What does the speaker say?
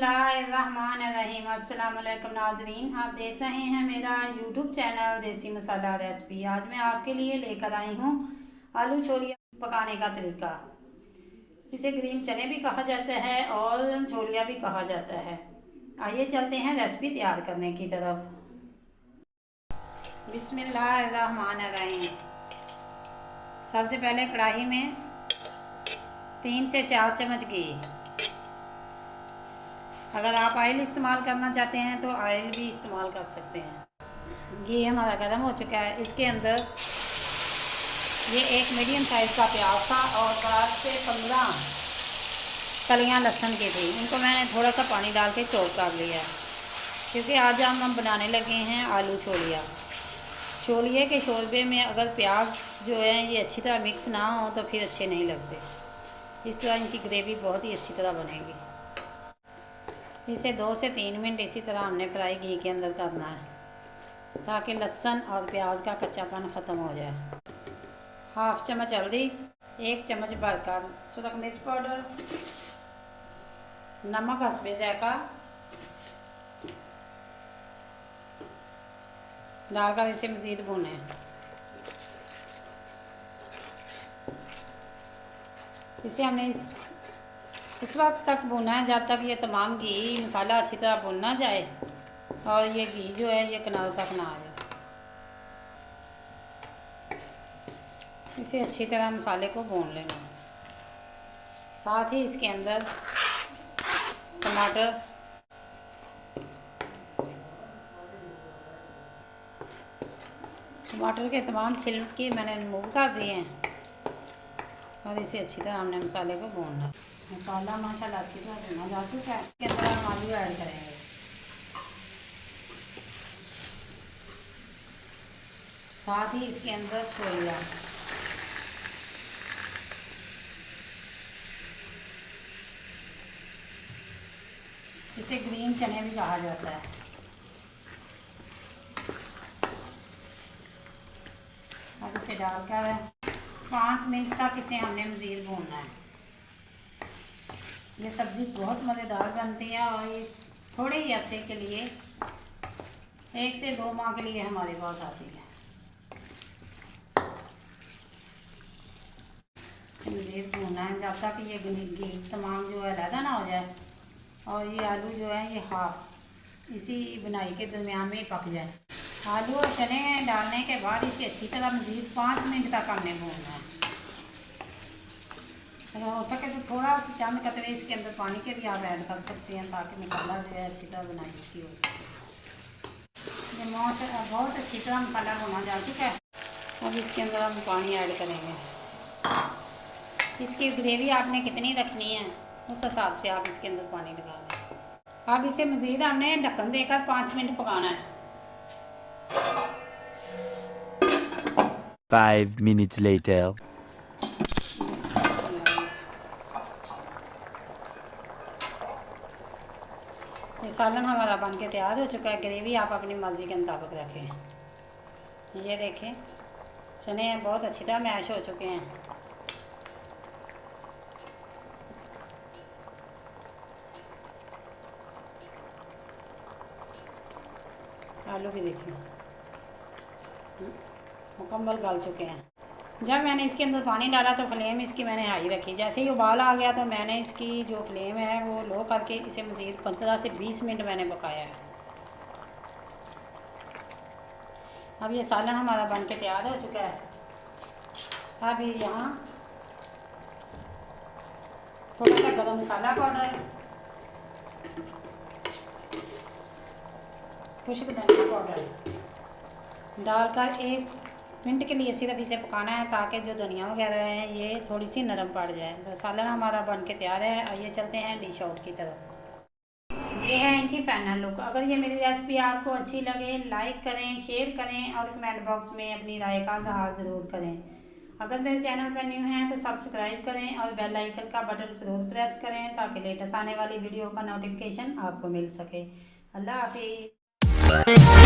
बिस्मिल्लाहिर्रहमानिर्रहीम। अस्सलाम वालेकुम नाज़रीन, आप देख रहे हैं मेरा यूट्यूब चैनल देसी मसाला रेसिपी। आज मैं आपके लिए लेकर आई हूँ आलू छोलिया पकाने का तरीका। इसे ग्रीन चने भी कहा जाता है और छोलिया भी कहा जाता है। आइए चलते हैं रेसिपी तैयार करने की तरफ। बिस्मिल्लाहिर्रहमानिर्रहीम। सबसे पहले कढ़ाई में 3 से 4 चम्मच घी। अगर आप ऑयल इस्तेमाल करना चाहते हैं तो ऑयल भी इस्तेमाल कर सकते हैं। घी हमारा गर्म हो चुका है। इसके अंदर ये एक मीडियम साइज़ का प्याज था और 10 से 15 कलियां लहसुन की थी। इनको मैंने थोड़ा सा पानी डाल के चॉप कर लिया है, क्योंकि आज हम बनाने लगे हैं आलू छोलिया। छोलिए के शोरबे में अगर प्याज जो है ये अच्छी तरह मिक्स ना हो तो फिर अच्छे नहीं लगते। इस तरह इनकी ग्रेवी बहुत ही अच्छी तरह बनेगी। इसे 2 से 3 मिनट इसी तरह हमने फ्राई घी के अंदर करना है, ताकि लहसुन और प्याज का कच्चापन ख़त्म हो जाए। 1/2 चम्मच हल्दी, 1 चम्मच भरकर सुरख मिर्च पाउडर, नमक हस्बे ज़ायक़ा डालकर इसे मज़ीद भूनें। इसे हमने उस वक्त तक भुना है जब तक ये तमाम घी मसाला अच्छी तरह भुन ना जाए और ये घी जो है ये किनारों तक ना आ जाए। इसे अच्छी तरह मसाले को भून लेना। साथ ही इसके अंदर टमाटर के तमाम छिलके मैंने रिमूव कर दिए हैं और इसे अच्छी तरह हमने मसाले को भूनना। मसाला माशाल्लाह अच्छी तरह भुना जा चुका है। इसके अंदर हम आलू ऐड करेंगे। साथ ही इसके अंदर छोलिया, इसे ग्रीन चने भी कहा जाता है। अब इसे डालकर 5 मिनट तक इसे हमने मज़ीद भूनना है। ये सब्ज़ी बहुत मज़ेदार बनती है और ये थोड़े ही अरसे के लिए 1 से 2 माह के लिए हमारे पास आती है। इसे मज़ीद भूनना है जब तक ये घी तमाम जो है अलहदा ना हो जाए और ये आलू जो है ये हाफ इसी बुनाई के दरमियान में पक जाए। आलू और चने डालने के बाद इसे अच्छी तरह मज़ीद 5 मिनट तक हमने भूनना है। अगर हो सके तो थोड़ा सा चंद कतरे इसके अंदर पानी के भी आप ऐड कर सकते हैं, ताकि मसाला जो है अच्छी तरह बनाई इसकी हो सके। ये बहुत अच्छी तरह मसाला होना जा चुका है। अब इसके अंदर हम पानी ऐड करेंगे। इसकी ग्रेवी आपने कितनी रखनी है उस हिसाब से आप इसके अंदर पानी लगा लें। अब इसे मज़ीद हमने ढक्कन देकर 5 मिनट पकाना है। 5 minutes later. ये सालन हमारा बन के तैयार हो चुका है। ग्रेवी आप अपनी मर्ज़ी के मुताबिक रखें। ये देखें चने बहुत अच्छी तरह मैश हो चुके हैं। आलू भी देखें मुकम्मल गल चुके हैं। जब मैंने इसके अंदर पानी डाला तो फ्लेम इसकी मैंने हाई रखी। जैसे ही उबाल आ गया तो मैंने इसकी जो फ्लेम है वो लो करके इसे मज़ीद 15 से 20 मिनट मैंने पकाया है। अब ये सालन हमारा बन के तैयार हो चुका है। अब यहाँ थोड़ा सा गरम मसाला पाउडर, खुश्क धनिया पाउडर डालकर 1 मिनट के लिए सिर्फ इसे पकाना है, ताकि जो धनिया वगैरह है ये थोड़ी सी नरम पड़ जाए। तो सालन हमारा बन के तैयार है। आइए चलते हैं डिश आउट की तरफ। ये है इनकी फाइनल लुक। अगर ये मेरी रेसिपी आपको अच्छी लगे लाइक करें, शेयर करें और कमेंट बॉक्स में अपनी राय का इज़हार ज़रूर करें। अगर मेरे चैनल पर न्यू हैं तो सब्सक्राइब करें और बेल आइकन का बटन ज़रूर प्रेस करें, ताकि लेटेस्ट आने वाली वीडियो का नोटिफिकेशन आपको मिल सके। अल्लाह हाफिज़।